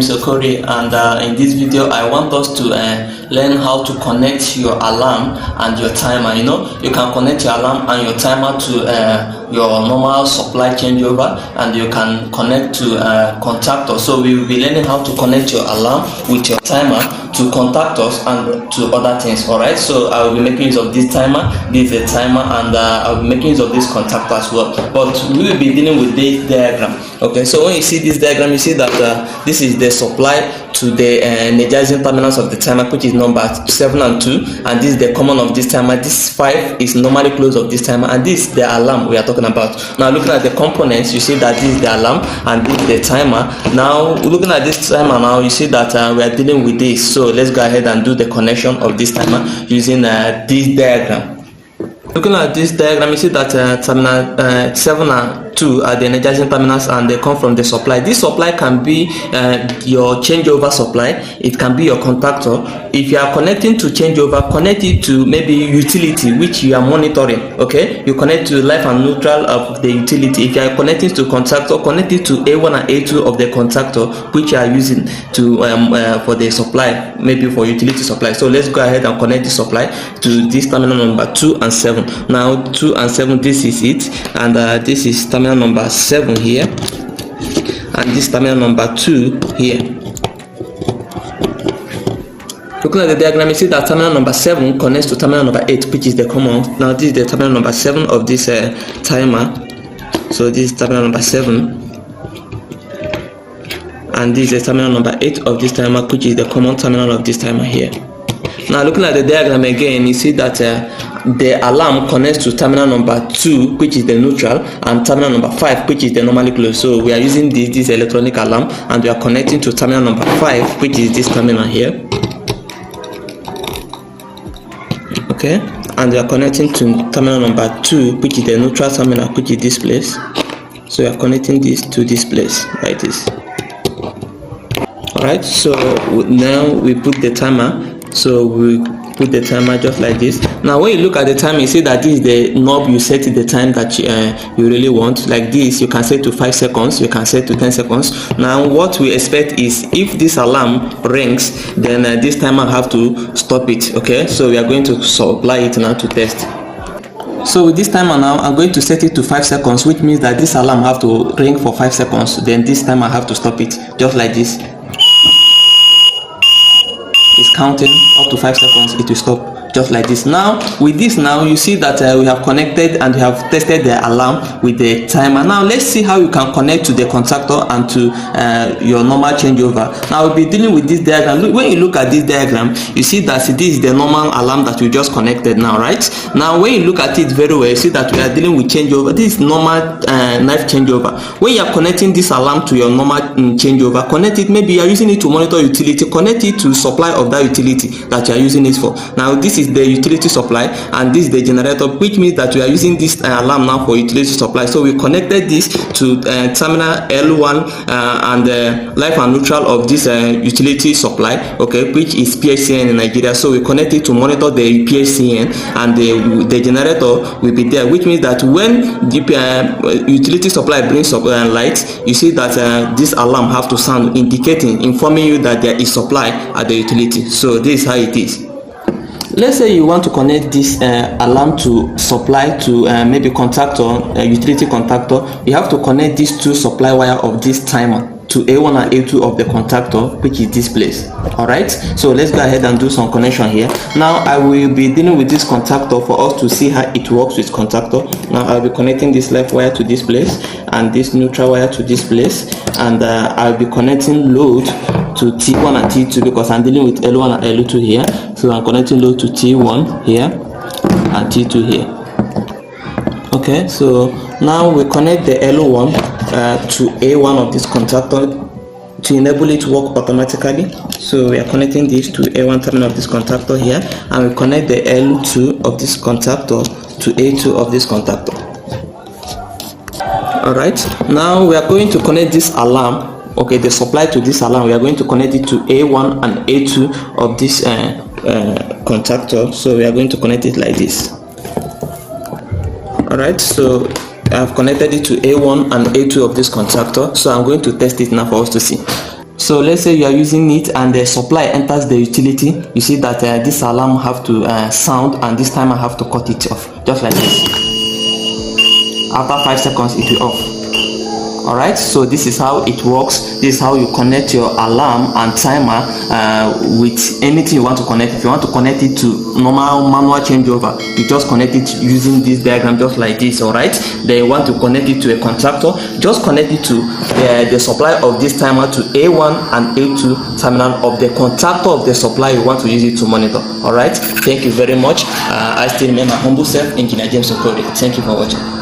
is Okori, and in this video I want us to learn how to connect your alarm and your timer. You know, you can connect your alarm and your timer to your normal supply changeover, and you can connect to Contractor. So we will be learning how to connect your alarm with your timer to Contractors and to other things. All right, so I will be making use of this timer. This is a timer, and I will be making use of this Contractor as well, but we will be dealing with this diagram. Okay, so when you see this diagram, you see that this is the supply to the energizing terminals of the timer, which is number 7 and 2, and this is the common of this timer. This 5 is normally close of this timer, and this is the alarm we are talking about. Now looking at the components, you see that this is the alarm and this is the timer. Now looking at this timer, now you see that we are dealing with this. So let's go ahead and do the connection of this timer using this diagram. Looking at this diagram, you see that terminal 7 and 2 are the energizing terminals, and they come from the supply. This supply can be your changeover supply. It can be your Contractor. If you are connecting to changeover, connect it to maybe utility which you are monitoring. Okay, you connect to life and neutral of the utility. If you are connecting to Contractor, connect it to A1 and A2 of the Contractor which you are using to for the supply, maybe for utility supply. So let's go ahead and connect the supply to this terminal number 2 and 7. Now 2 and 7, this is it, and this is terminal number 7 here, and this terminal number 2 here. Looking at the diagram, you see that terminal number 7 connects to terminal number 8, which is the common. Now this is the terminal number 7 of this timer. So this is terminal number 7, and this is the terminal number 8 of this timer, which is the common terminal of this timer here. Now looking at the diagram again, you see that the alarm connects to terminal number 2, which is the neutral, and terminal number 5, which is the normally closed. So we are using this electronic alarm, and we are connecting to terminal number 5, which is this terminal here. Okay, and we are connecting to terminal number 2, which is the neutral terminal, which is this place. So we are connecting this to this place like this. Alright, so now we put the timer. So we put the timer just like this. Now when you look at the time, you see that this is the knob. You set the time that you really want. Like this, you can set to 5 seconds, you can set to 10 seconds. Now what we expect is if this alarm rings, then this timer have to stop it. Okay, so we are going to supply it now to test. So with this timer now, I'm going to set it to 5 seconds, which means that this alarm have to ring for 5 seconds. Then this timer have to stop it, just like this. Is counting up to 5 seconds, it will stop just like this. Now with this, now you see that we have connected and we have tested the alarm with the timer. Now let's see how you can connect to the Contractor and to your normal changeover. Now we'll be dealing with this diagram. Look, when you look at this diagram, you see that this is the normal alarm that we just connected now, right? Now when you look at it very well, you see that we are dealing with changeover. This is normal knife changeover. When you are connecting this alarm to your normal changeover, connect it, maybe you are using it to monitor utility, connect it to supply of that utility that you are using it for. Now this is the utility supply, and this is the generator, which means that we are using this alarm now for utility supply. So we connected this to terminal L1 and life and neutral of this utility supply, okay, which is PHCN in Nigeria. So we connect it to monitor the PHCN, and the generator will be there, which means that when the utility supply brings up light, you see that this alarm have to sound, indicating, informing you that there is supply at the utility. So this is how it is. Let's say you want to connect this alarm to supply to maybe Contractor, utility Contractor. You have to connect these two supply wire of this timer to A1 and A2 of the Contractor, which is this place. Alright, so let's go ahead and do some connection here. Now I will be dealing with this Contractor for us to see how it works with Contractor. Now I'll be connecting this left wire to this place, and this neutral wire to this place, and I'll be connecting load to T1 and T2 because I'm dealing with L1 and L2 here. So I'm connecting load to T1 here and T2 here. Okay, so now we connect the L1 to A1 of this Contractor to enable it to work automatically. So we are connecting this to A1 terminal of this Contractor here, and we connect the L2 of this Contractor to A2 of this Contractor. Alright, now we are going to connect this alarm, okay, the supply to this alarm. We are going to connect it to A1 and A2 of this Contractor. So we are going to connect it like this. Alright, so I have connected it to A1 and A2 of this Contractor. So I'm going to test it now for us to see. So let's say you are using it and the supply enters the utility. You see that this alarm have to sound, and this time I have to cut it off, just like this. After 5 seconds it will off. All right, so this is how it works. This is how you connect your alarm and timer with anything you want to connect. If you want to connect it to normal manual changeover, you just connect it using this diagram, just like this. All right, then you want to connect it to a contractor, just connect it to the supply of this timer to A1 and A2 terminal of the contractor of the supply you want to use it to monitor. All right, thank you very much. I still remain my humble self, Engineer James Okori. Thank you for watching.